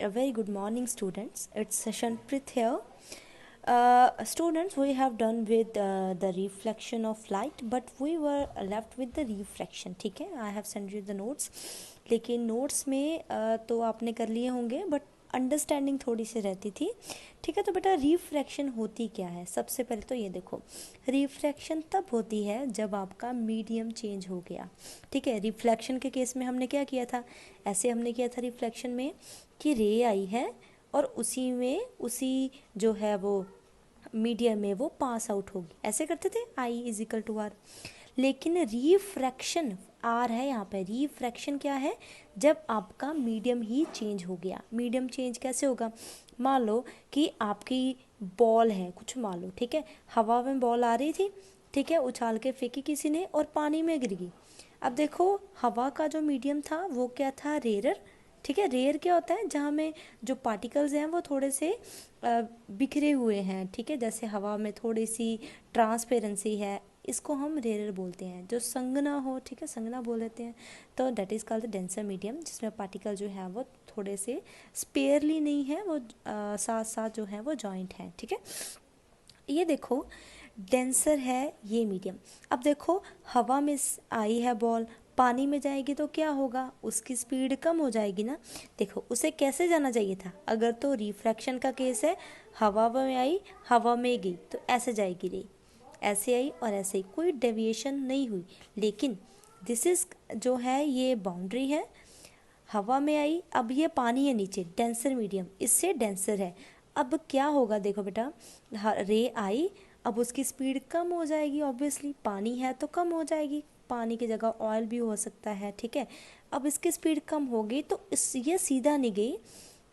A very good morning, students. It's Shanprit here. Students, we have done with the reflection of light, but we were left with the refraction. ठीक है, I have sent you the notes. लेकिन notes में तो आपने कर लिए होंगे, but understanding थोड़ी सी रहती थी. ठीक है, तो बेटा रिफ्रैक्शन होती क्या है? सबसे पहले तो ये देखो, रिफ्रैक्शन तब होती है जब आपका मीडियम चेंज हो गया. ठीक है, रिफ्लेक्शन के केस में हमने क्या किया था? ऐसे हमने किया था रिफ्लेक्शन में कि रे आई है और उसी जो है वो मीडियम में वो पास आउट होगी. ऐसे करते थे, I is equal to are. लेकिन रिफ्रैक्शन आर है यहाँ पे. रिफ्रैक्शन क्या है? जब आपका मीडियम ही चेंज हो गया. मीडियम चेंज कैसे होगा? मान लो कि आपकी बॉल है, कुछ मान लो, ठीक है, हवा में बॉल आ रही थी, ठीक है, उछाल के फेंकी किसी ने और पानी में गिर गई. अब देखो, हवा का जो मीडियम था वो क्या था? रेयर. ठीक है, रेयर क्या होता है? जहाँ में जो पार्टिकल्स हैं वो थोड़े से बिखरे हुए हैं. ठीक है, जैसे हवा में थोड़ी सी ट्रांसपेरेंसी है, इसको हम रेयर बोलते हैं. जो संगना हो, ठीक है, संगना बोल देते हैं, तो that is called denser medium, जिसमें पार्टिकल जो है वो थोड़े से स्पेयरली नहीं है, वो साथ साथ जो है वो जॉइंट है. ठीक है, ये देखो डेंसर है ये मीडियम. अब देखो, हवा में आई है बॉल, पानी में जाएगी तो क्या होगा? उसकी स्पीड कम हो जाएगी ना. देखो, उसे कैसे जाना चाहिए था? अगर तो रिफ्रैक्शन का केस है, हवा में आई, हवा में गई, तो ऐसे जाएगी रे, ऐसे आई और ऐसे ही, कोई डेविएशन नहीं हुई. लेकिन दिस इज जो है ये बाउंड्री है. हवा में आई, अब ये पानी है नीचे, डेंसर मीडियम, इससे डेंसर है. अब क्या होगा? देखो बेटा, रे आई, अब उसकी स्पीड कम हो जाएगी. ऑब्वियसली पानी है तो कम हो जाएगी, पानी की जगह ऑयल भी हो सकता है. ठीक है, अब इसकी स्पीड कम हो गई तो ये सीधा नहीं गई,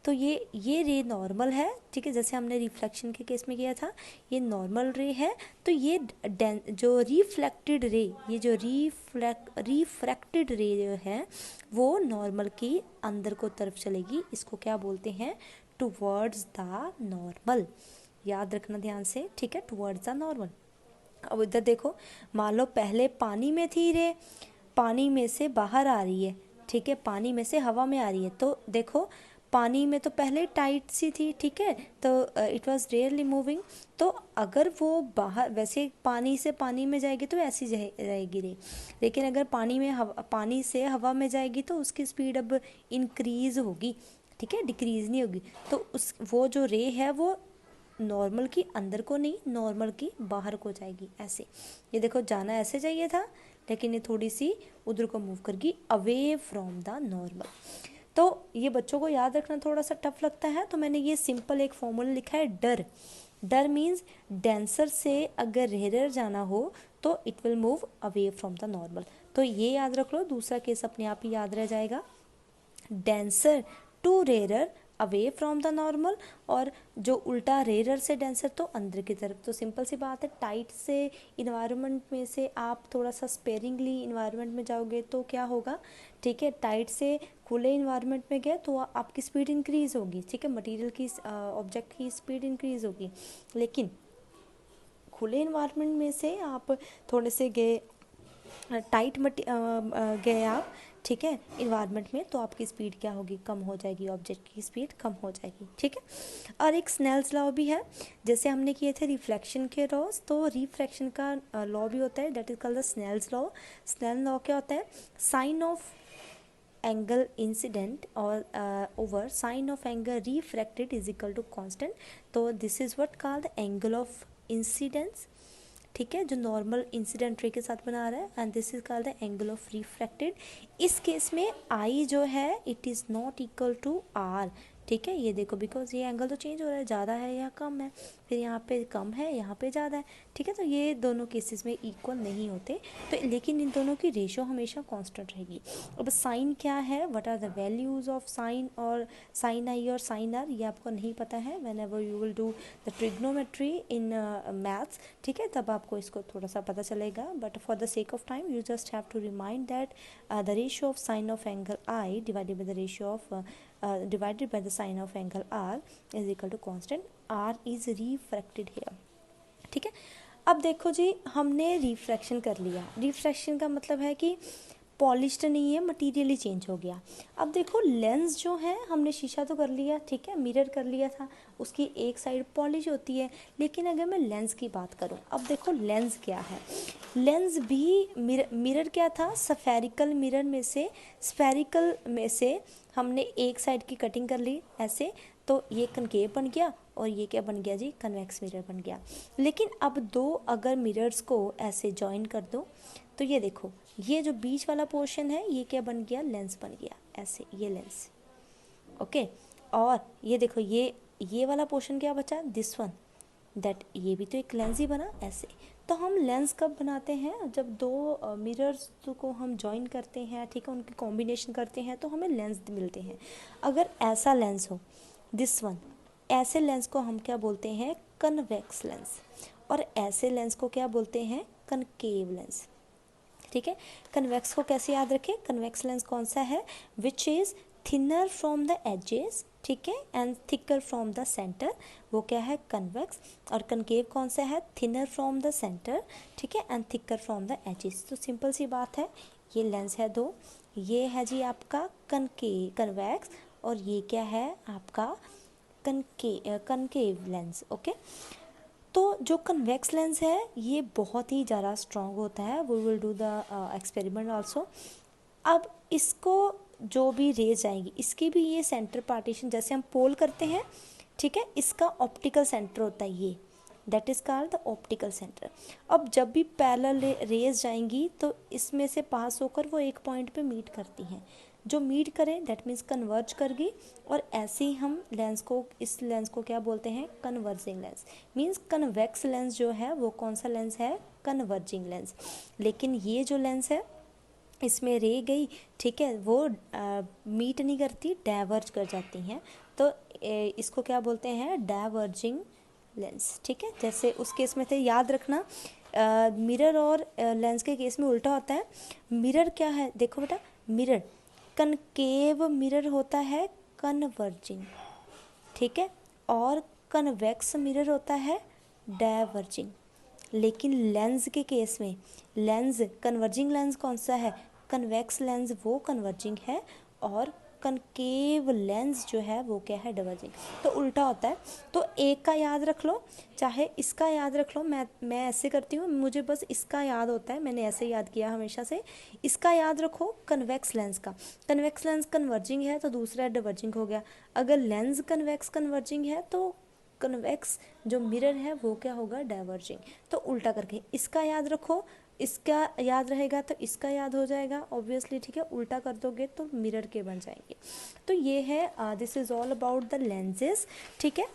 तो ये रे नॉर्मल है. ठीक है, जैसे हमने रिफ्लेक्शन के केस में किया था, ये नॉर्मल रे है. तो ये जो रिफ्लेक्टेड रे, ये जो रिफ्रैक्टेड रे जो है वो नॉर्मल की अंदर को तरफ चलेगी. इसको क्या बोलते हैं? Towards the normal. याद रखना ध्यान से. ठीक है, टुवर्ड्स द नॉर्मल. अब इधर देखो, मान लो पहले पानी में थी रे, पानी में से बाहर आ रही है. ठीक है, पानी में से हवा में आ रही है. तो देखो, पानी में तो पहले टाइट सी थी, ठीक है, तो इट वाज रेयरली मूविंग. तो अगर वो बाहर, वैसे पानी से पानी में जाएगी तो ऐसी रहेगी रे. लेकिन अगर पानी से हवा में जाएगी तो उसकी स्पीड अब इंक्रीज होगी. ठीक है, डिक्रीज नहीं होगी. तो वो जो रे है वो नॉर्मल की अंदर को नहीं, नॉर्मल की बाहर को जाएगी. ऐसे, ये देखो, जाना ऐसे चाहिए था, लेकिन ये थोड़ी सी उधर को मूव कर गई, अवे फ्रॉम द नॉर्मल. तो ये बच्चों को याद रखना थोड़ा सा टफ लगता है, तो मैंने ये सिंपल एक फॉर्मूला लिखा है, डर. डर मीन्स डेंसर से अगर रेयर जाना हो तो it will move away from the normal. तो ये याद रख लो, दूसरा केस अपने आप ही याद रह जाएगा. Denser to rare away from the normal, और जो उल्टा रेयर से डेंसर तो अंदर की तरफ. तो सिंपल सी बात है, टाइट से इन्वायरमेंट में से आप थोड़ा सा स्पेयरिंगली इन्वायरमेंट में जाओगे तो क्या होगा? ठीक है, टाइट से खुले इन्वायरमेंट में गए तो आपकी स्पीड इंक्रीज होगी. ठीक है, मटेरियल की, ऑब्जेक्ट की स्पीड इंक्रीज होगी. लेकिन खुले इन्वायरमेंट में से आप थोड़े से गए, टाइट गए आप, ठीक है, इन्वायरमेंट में, तो आपकी स्पीड क्या होगी? कम हो जाएगी, ऑब्जेक्ट की स्पीड कम हो जाएगी. ठीक है, और एक स्नेल्स लॉ भी है, जैसे हमने किए थे रिफ्लेक्शन के लॉज, तो रिफ्लेक्शन का लॉ भी होता है, that is called the Snell's law. Snell law क्या होता है? साइन ऑफ एंगल इंसिडेंट और over sine of angle refracted is equal to constant. तो this is what called angle of incidence. ठीक है, जो नॉर्मल इंसिडेंट रे के साथ बना रहा है, and this is called the angle of refracted. इस केस में आई जो है it is not equal to R. ठीक है, ये देखो, बिकॉज ये एंगल तो चेंज हो रहा है, ज़्यादा है या कम है, फिर यहाँ पे कम है, यहाँ पे ज़्यादा है. ठीक है, तो ये दोनों केसेस में इक्वल नहीं होते, तो लेकिन इन दोनों की रेशो हमेशा कांस्टेंट रहेगी. अब साइन क्या है? What are the values of sine और साइन आई और साइन आर? ये आपको नहीं पता है. Whenever you will do the trigonometry in maths, ठीक है, तब आपको इसको थोड़ा सा पता चलेगा. But for the sake of time you just have to remind that the ratio of sine of angle I divided by the ratio of divided by the sine of angle r is equal to constant. r is refracted here. ठीक है, अब देखो जी, हमने refraction कर लिया. Refraction का मतलब है कि पॉलिश्ड नहीं है, मटेरियली चेंज हो गया। अब देखो लेंस जो है, हमने शीशा तो कर लिया, ठीक है, मिरर कर लिया था, उसकी एक साइड पॉलिश होती है, लेकिन अगर मैं लेंस की बात करूं, अब देखो लेंस क्या है। लेंस भी मिरर क्या था, स्फेरिकल मिरर में से, स्फेरिकल में से हमने एक साइड की कटिंग कर ली ऐसे, तो ये कनकेव बन गया, और ये क्या बन गया जी, कन्वेक्स मिरर बन गया। लेकिन अब दो अगर मिरर्स को ऐसे जॉइन कर दो, तो ये देखो, ये जो बीच वाला पोर्शन है ये क्या बन गया, लेंस बन गया ऐसे, ये लेंस, ओके। और ये देखो, ये वाला पोर्शन क्या बचा, दिस वन, दैट ये भी तो एक लेंस ही बना ऐसे। तो हम लेंस कब बनाते हैं, जब दो मिरर्स को हम जॉइन करते हैं, ठीक है, उनकी कॉम्बिनेशन करते हैं, तो हमें लेंस मिलते हैं। अगर ऐसा लेंस हो, दिस वन, ऐसे लेंस को हम क्या बोलते हैं, कन्वेक्स लेंस। और ऐसे लेंस को क्या बोलते हैं, कनकेव लेंस, ठीक है। कन्वेक्स को कैसे याद रखें, कन्वेक्स लेंस कौन सा है, which is thinner from the edges, ठीक है, and thicker from the centre, वो क्या है, कन्वेक्स। और कनकेव कौन सा है, थिनर फ्रॉम द सेंटर, ठीक है, and thicker from the edges. तो सिंपल सी बात है, ये लेंस है दो, ये है जी आपका कन्वेक्स, और ये क्या है आपका कनकेव लेंस, ओके। तो जो कन्वेक्स लेंस है ये बहुत ही ज़्यादा स्ट्रॉन्ग होता है, we will do the experiment also. अब इसको जो भी रेज आएंगी, इसकी भी ये सेंटर पार्टीशन, जैसे हम पोल करते हैं, ठीक है, इसका ऑप्टिकल सेंटर होता है ये, that is called the optical centre. अब जब भी पैरेलल रेज जाएंगी तो इसमें से पास होकर वो एक पॉइंट पे मीट करती हैं, जो मीट करें दैट मीन्स कन्वर्ज कर गई। और ऐसे ही हम लेंस को, इस लेंस को क्या बोलते हैं, converging lens. Means convex lens जो है वो कौन सा लेंस है, कन्वर्जिंग लेंस। लेकिन ये जो लेंस है इसमें रे गई, ठीक है, वो मीट नहीं करती, डाइवर्ज कर जाती हैं, तो इसको क्या बोलते हैं, डाइवर्जिंग लेंस, ठीक है। जैसे उस केस में थे, याद रखना, मिरर और लेंस के केस में उल्टा होता है। मिरर क्या है, देखो बेटा, मिरर कनकेव मिरर होता है कन्वर्जिंग, ठीक है, और कन्वेक्स मिरर होता है डाइवर्जिंग। लेकिन लेंस के केस में, लेंस कन्वर्जिंग लेंस कौन सा है, कन्वेक्स लेंस वो कन्वर्जिंग है, और कनकेव लेंस जो है वो क्या है, डाइवर्जिंग। तो उल्टा होता है। तो एक का याद रख लो, चाहे इसका याद रख लो, मैं ऐसे करती हूँ, मुझे बस इसका याद होता है, मैंने ऐसे याद किया हमेशा से। इसका याद रखो, कन्वेक्स लेंस का, कन्वेक्स लेंस कन्वर्जिंग है तो दूसरा डाइवर्जिंग हो गया। अगर लेंस कन्वेक्स कन्वर्जिंग है तो कन्वेक्स जो मिरर है वो क्या होगा, डाइवर्जिंग। तो उल्टा करके इसका याद रखो, इसका याद रहेगा तो इसका याद हो जाएगा ऑब्वियसली, ठीक है। उल्टा कर दोगे तो मिरर के बन जाएंगे। तो ये है, this is all about the lenses, ठीक है।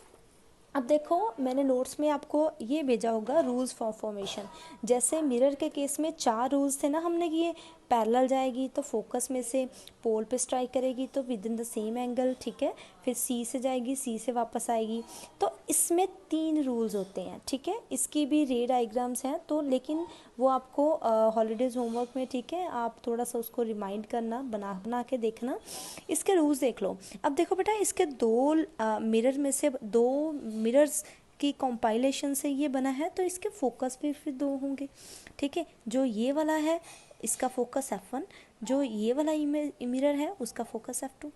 अब देखो मैंने नोट्स में आपको ये भेजा होगा रूल्स फॉर फॉर्मेशन। जैसे मिरर के केस में 4 रूल्स थे ना हमने किए, पैरेलल जाएगी तो फोकस में से पोल पे स्ट्राइक करेगी तो with in the same angle, ठीक है, फिर सी से जाएगी, सी से वापस आएगी। तो इसमें 3 रूल्स होते हैं, ठीक है। इसकी भी रे डायग्राम्स हैं, तो लेकिन वो आपको हॉलीडेज़ होमवर्क में, ठीक है, आप थोड़ा सा उसको रिमाइंड करना, बना बना के देखना। इसके रूल्स देख लो। अब देखो बेटा, इसके दो मिरर में से 2 मिरर्स की कंपाइलेशन से ये बना है, तो इसके फोकस भी फिर 2 होंगे, ठीक है। जो ये वाला है इसका फोकस F1, जो ये वाला मिरर है उसका फोकस F2,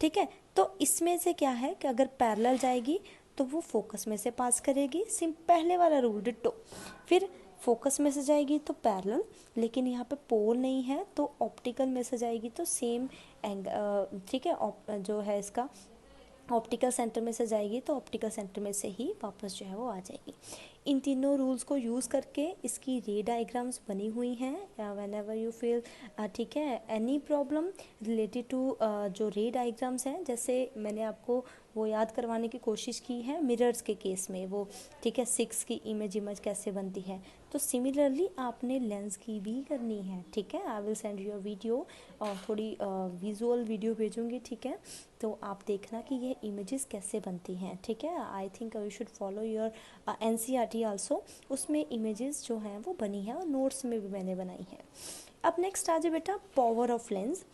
ठीक है। तो इसमें से क्या है कि अगर पैरेलल जाएगी तो वो फोकस में से पास करेगी, पहले वाला रूल डिट्टो। फिर फोकस में से जाएगी तो पैरेलल, लेकिन यहाँ पे पोल नहीं है तो ऑप्टिकल में से जाएगी तो सेम ठीक है, जो है इसका ऑप्टिकल सेंटर में से जाएगी तो ऑप्टिकल सेंटर में से ही वापस जो है वो आ जाएगी। इन तीनों रूल्स को यूज़ करके इसकी रे डायग्राम्स बनी हुई हैं। व्हेन एवर यू फील, ठीक है, एनी प्रॉब्लम रिलेटेड टू जो रे डायग्राम्स हैं, जैसे मैंने आपको वो याद करवाने की कोशिश की है मिरर्स के केस में, वो ठीक है 6 की इमेज कैसे बनती है, तो सिमिलरली आपने लेंस की भी करनी है, ठीक है। I will send you a video, और थोड़ी विजुअल वीडियो भेजूँगी, ठीक है। तो आप देखना कि ये इमेजेस कैसे बनती हैं, ठीक है। I think you should follow your NCERT also, उसमें इमेजेस जो हैं वो बनी है और नोट्स में भी मैंने बनाई है। अब नेक्स्ट आ जाए बेटा, पावर ऑफ लेंस।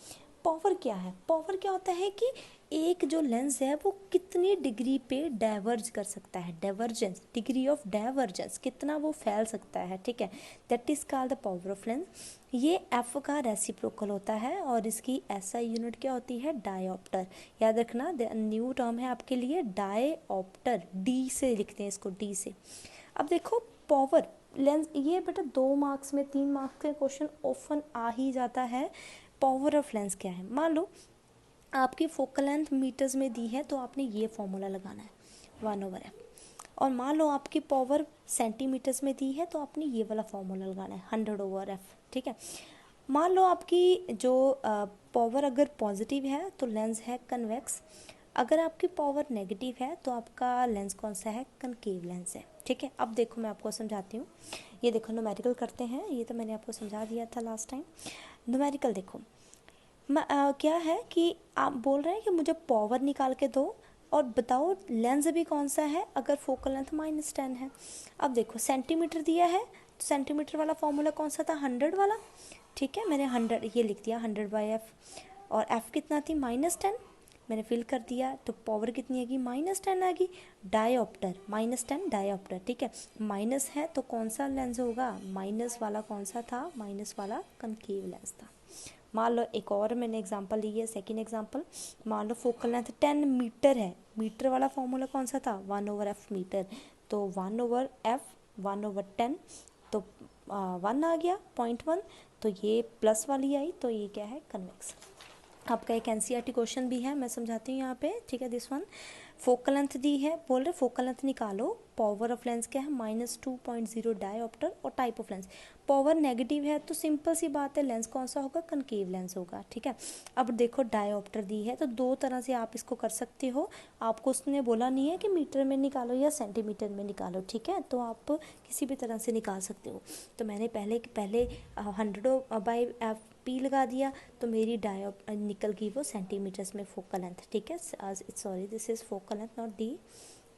पावर क्या है? पावर क्या होता है कि एक जो लेंस है वो कितनी डिग्री पे डाइवर्ज कर सकता है, डाइवर्जेंस, डिग्री ऑफ डाइवर्जेंस, कितना वो फैल सकता है, ठीक है, that is called the power of lens. ये एफ का रेसिप्रोकल होता है और इसकी एसआई यूनिट क्या होती है? डायोप्टर। याद रखना, न्यू टर्म है आपके लिए डायोप्टर, डी से लिखते हैं इसको, डी से। अब देखो पावर लेंस, ये बेटा 2 मार्क्स में 3 मार्क्स के क्वेश्चन ओपन आ ही जाता है। पावर ऑफ लेंस क्या है? मान लो आपकी फोकल लेंथ मीटर्स में दी है तो आपने ये फॉर्मूला लगाना है 1/f। और मान लो आपकी पावर सेंटीमीटर्स में दी है तो आपने ये वाला फॉर्मूला लगाना है 100/f, ठीक है। मान लो आपकी जो पावर अगर पॉजिटिव है तो लेंस है कन्वेक्स, अगर आपकी पावर नेगेटिव है तो आपका लेंस कौन सा है? कनकेव लेंस है, ठीक है। अब देखो मैं आपको समझाती हूँ, ये देखो न्यूमेरिकल करते हैं, ये तो मैंने आपको समझा दिया था लास्ट टाइम। न्यूमेरिकल देखो, क्या है कि आप बोल रहे हैं कि मुझे पावर निकाल के दो और बताओ लेंस भी कौन सा है अगर फोकल लेंथ -10 है। अब देखो सेंटीमीटर दिया है तो सेंटीमीटर वाला फॉर्मूला कौन सा था? 100 वाला, ठीक है। मैंने 100 ये लिख दिया 100/f, और f कितना थी? -10, मैंने फिल कर दिया तो पावर कितनी आएगी? -10 आएगी। डायोप्टर, -10 डायोप्टर, ठीक है। माइनस है तो कौन सा लेंस होगा? माइनस वाला कौन सा था? माइनस वाला कनकेव लेंस था। मान लो एक और मैंने एग्जांपल ली है, सेकंड एग्जांपल। मान लो फोकल लेंथ 10 मीटर है, मीटर वाला फॉर्मूला कौन सा था? 1/f मीटर, तो 1/f 1/10, तो 1 आ गया 0.1, तो ये प्लस वाली आई, तो ये क्या है? कन्वेक्स। आपका एक एनसीईआरटी क्वेश्चन भी है, मैं समझाती हूँ यहाँ पे, ठीक है। दिस वन फोकल लेंथ दी है, बोल रहे फोकल लेंथ निकालो, पावर ऑफ लेंस क्या है? -2.0 डायोप्टर, और type of lens power negative है तो सिंपल सी बात है लेंस कौन सा होगा? कनकेव लेंस होगा, ठीक है। अब देखो डायोप्टर दी है तो 2 तरह से आप इसको कर सकते हो, आपको उसने बोला नहीं है कि मीटर में निकालो या सेंटीमीटर में निकालो, ठीक है, तो आप किसी भी तरह से निकाल सकते हो। तो मैंने पहले 100/f पी लगा दिया तो मेरी डायोप निकल गई वो सेंटीमीटर्स में फोकल लेंथ, ठीक है। Sorry this is focal length not D,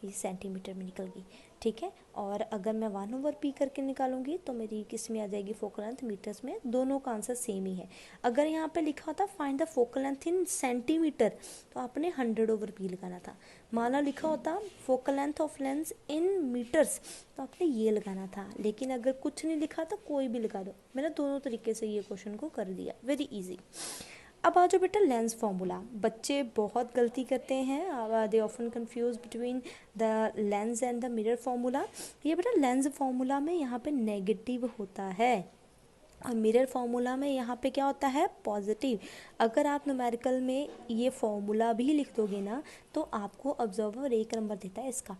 ये सेंटीमीटर में निकल गई, ठीक है। और अगर मैं 1/p करके निकालूंगी तो मेरी किस में आ जाएगी? फोकल लेंथ मीटर्स में। दोनों का आंसर सेम ही है। अगर यहाँ पे लिखा होता find the focal length in centimetre तो आपने 100/p लगाना था। माना लिखा होता focal length of lens in metres तो आपने ये लगाना था, लेकिन अगर कुछ नहीं लिखा तो कोई भी लगा दो। मैंने दोनों तरीके से ये क्वेश्चन को कर दिया, वेरी इजी। अब आ जाओ बेटा लेंस फॉर्मूला। बच्चे बहुत गलती करते हैं, they often confuse between the lens and the mirror formula. ये बेटा लेंस फॉर्मूला में यहाँ पे नेगेटिव होता है और मिरर फॉर्मूला में यहाँ पे क्या होता है? पॉजिटिव। अगर आप न्यूमेरिकल में ये फॉर्मूला भी लिख दोगे ना तो आपको ऑब्जर्वर 1 नंबर देता है इसका,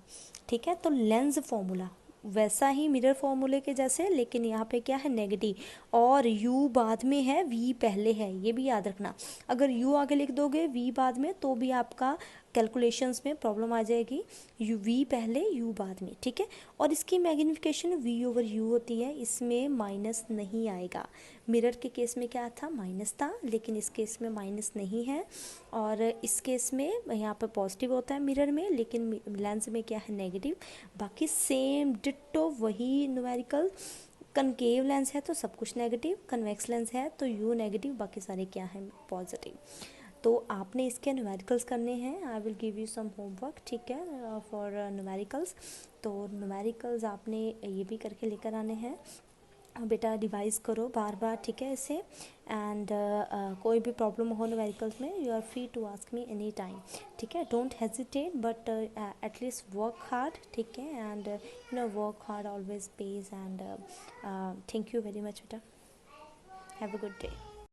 ठीक है। तो लेंस फॉर्मूला वैसा ही मिरर फॉर्मूले के जैसे, लेकिन यहाँ पे क्या है? नेगेटिव, और u बाद में है, v पहले है, ये भी याद रखना। अगर u आगे लिख दोगे v बाद में तो भी आपका कैलकुलेशंस में प्रॉब्लम आ जाएगी। v पहले u बाद में, ठीक है। और इसकी मैग्निफिकेशन v/u होती है, इसमें माइनस नहीं आएगा। मिरर के केस में क्या था? माइनस था, लेकिन इस केस में माइनस नहीं है। और इस केस में यहाँ पर पॉजिटिव होता है मिरर में, लेकिन लेंस में क्या है? नेगेटिव। बाकी सेम डिट्टो वही न्यूमेरिकल। कनकेव लेंस है तो सब कुछ नेगेटिव, कन्वेक्स लेंस है तो u नेगेटिव, बाकी सारे क्या हैं? पॉजिटिव। तो आपने इसके न्यूमेरिकल्स करने हैं, I will give you some homework, ठीक है, फॉर न्यूमेरिकल्स। तो न्यूमेरिकल्स आपने ये भी करके लेकर आने हैं बेटा, रिवाइज करो बार बार, ठीक है इसे। एंड कोई भी प्रॉब्लम हो न्यूमेरिकल्स में you are free to ask me any time, ठीक है। Don't hesitate but at least work hard, ठीक है, and you know work hard always pays. And thank you very much बेटा, हैव अ गुड डे।